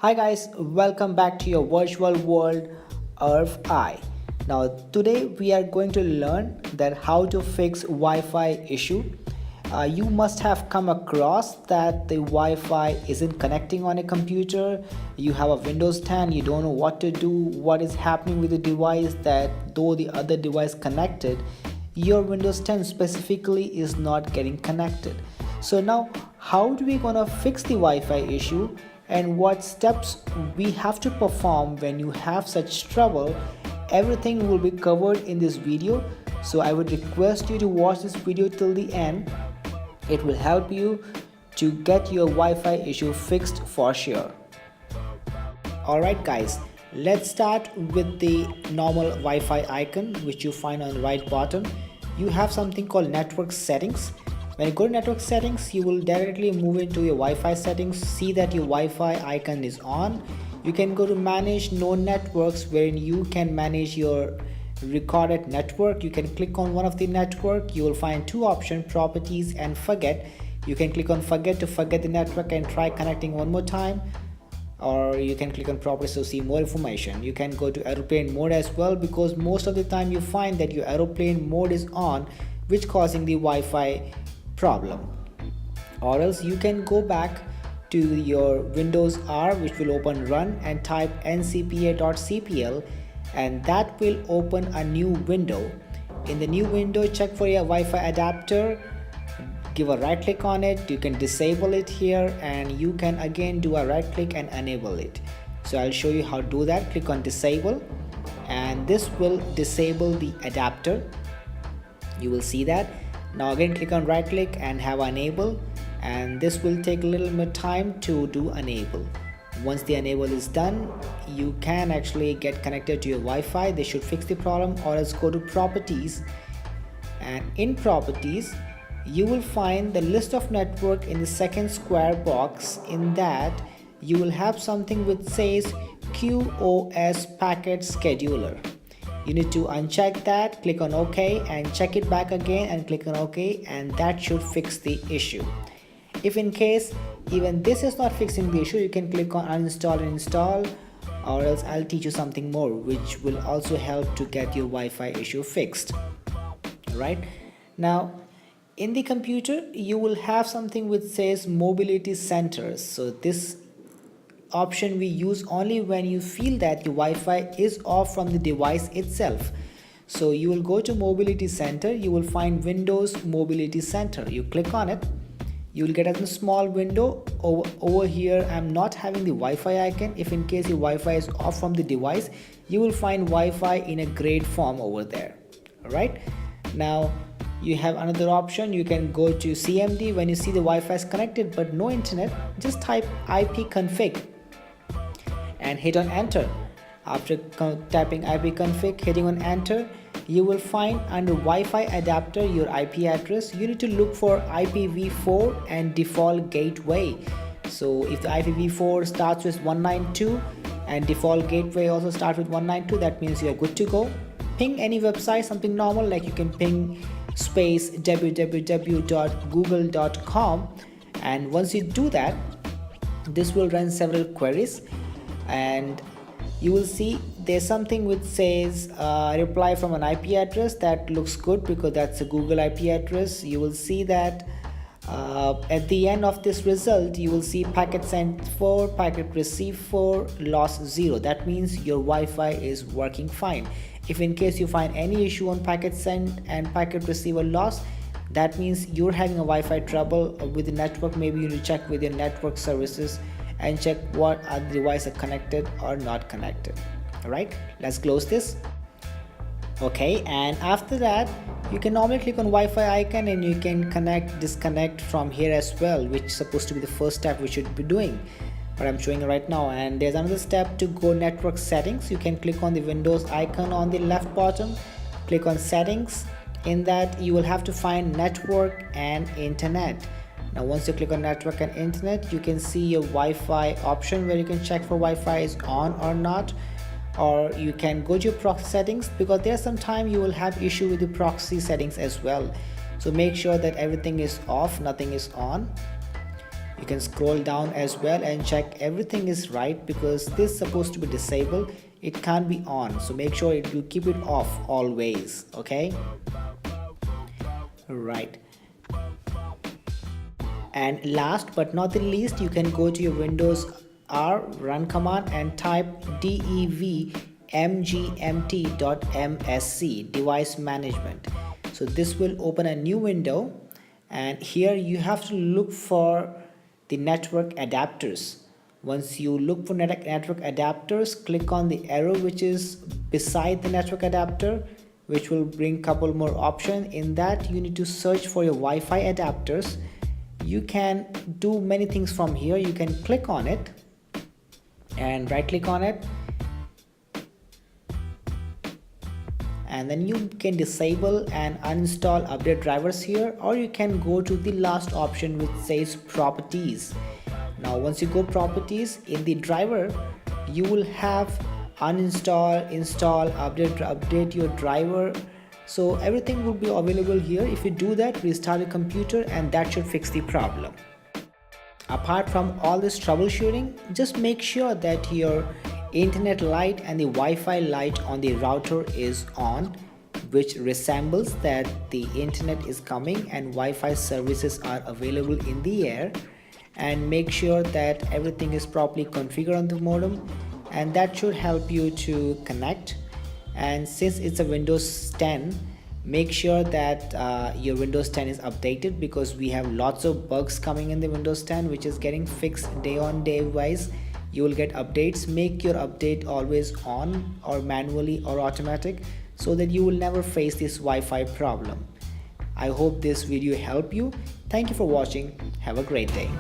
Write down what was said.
Hi guys, welcome back to your virtual world Earth Eye. Now today we are going to learn that how to fix Wi-Fi issue. You must have come across that the Wi-Fi isn't connecting on a computer. You have a Windows 10, you don't know what to do, what is happening with the device, that though the other device connected, your Windows 10 specifically is not getting connected. So now how do we gonna fix the Wi-Fi issue, and what steps we have to perform when you have such trouble? Everything will be covered in this video, so I would request you to watch this video till the end. It will help you to get your Wi-Fi issue fixed for sure. Alright guys, let's start with the normal Wi-Fi icon which you find on the right bottom. You have something called network settings. When you go to network settings, you will directly move into your Wi-Fi settings. See that your Wi-Fi icon is on. You can go to manage known networks, wherein you can manage your recorded network. You can click on one of the network. You will find two options, properties and forget. You can click on forget to forget the network and try connecting one more time, or you can click on properties to see more information. You can go to aeroplane mode as well, because most of the time you find that your aeroplane mode is on, which causing the Wi-Fi problem. Or else you can go back to your Windows R, which will open run and type ncpa.cpl, and that will open a new window. In the new window, check for your Wi-Fi adapter, give a right click on it. You can disable it here, and you can again do a right click and enable it. So I'll show you how to do that. Click on disable, and this will disable the adapter. You will see that. Now again click on right click and have enable, and this will take a little more time to do enable. Once the enable is done, you can actually get connected to your Wi-Fi. They should fix the problem. Or else go to properties, and in properties you will find the list of network in the second square box. In that you will have something which says QoS packet scheduler. You need to uncheck that, click on OK and check it back again and click on OK, and that should fix the issue. If in case even this is not fixing the issue, you can click on uninstall and install, or else I'll teach you something more which will also help to get your Wi-Fi issue fixed. Right now in the computer you will have something which says mobility centers. So this option we use only when you feel that your Wi-Fi is off from the device itself. So you will go to mobility center. You will find Windows mobility center. You click on it. You will get a small window. Over here I'm not having the Wi-Fi icon. If in case your Wi-Fi is off from the device, you will find Wi-Fi in a gray form over there. Alright, now you have another option. You can go to CMD. When you see the Wi-Fi is connected but no internet, just type ipconfig and hit on enter. After typing ipconfig, hitting on enter, you will find under Wi-Fi adapter your IP address. You need to look for IPv4 and default gateway. So if the IPv4 starts with 192 and default gateway also starts with 192, that means you are good to go. Ping any website, something normal, like you can ping space www.google.com, and once you do that, this will run several queries, and you will see there's something which says reply from an IP address. That looks good because that's a Google IP address. You will see that at the end of this result you will see packet sent 4, packet received 4, loss 0. That means your Wi-Fi is working fine. If in case you find any issue on packet sent and packet receive or loss, that means you're having a Wi-Fi trouble with the network. Maybe you need to check with your network services and check what other devices are connected or not connected. Alright, let's close this. Okay, and after that you can normally click on Wi-Fi icon and you can disconnect from here as well, which is supposed to be the first step we should be doing, but I'm showing right now. And there's another step to go network settings. You can click on the Windows icon on the left bottom, click on settings. In that you will have to find network and internet. Now once you click on network and internet, you can see your Wi-Fi option where you can check for Wi-Fi is on or not, or you can go to your proxy settings, because there's some time you will have issue with the proxy settings as well. So make sure that everything is off, nothing is on. You can scroll down as well and check everything is right, because this is supposed to be disabled. It can't be on, so make sure you keep it off always. Okay, right. And last but not the least, you can go to your Windows R run command and type dev mgmt.msc device management. So this will open a new window, and here you have to look for the network adapters. Once you look for network adapters, click on the arrow which is beside the network adapter, which will bring couple more options. In that, you need to search for your Wi-Fi adapters. You can do many things from here. You can click on it and right click on it, and then you can disable and uninstall update drivers here, or you can go to the last option which says properties. Now once you go properties, in the driver you will have uninstall, install, update your driver. So everything will be available here. If you do that, restart your computer, and that should fix the problem. Apart from all this troubleshooting, just make sure that your internet light and the Wi-Fi light on the router is on, which resembles that the internet is coming and Wi-Fi services are available in the air. And make sure that everything is properly configured on the modem, and that should help you to connect. And since it's a Windows 10, make sure that your Windows 10 is updated, because we have lots of bugs coming in the Windows 10 which is getting fixed day on day wise. You will get updates. Make your update always on, or manually or automatic, so that you will never face this Wi-Fi problem. I hope this video helped you. Thank you for watching. Have a great day.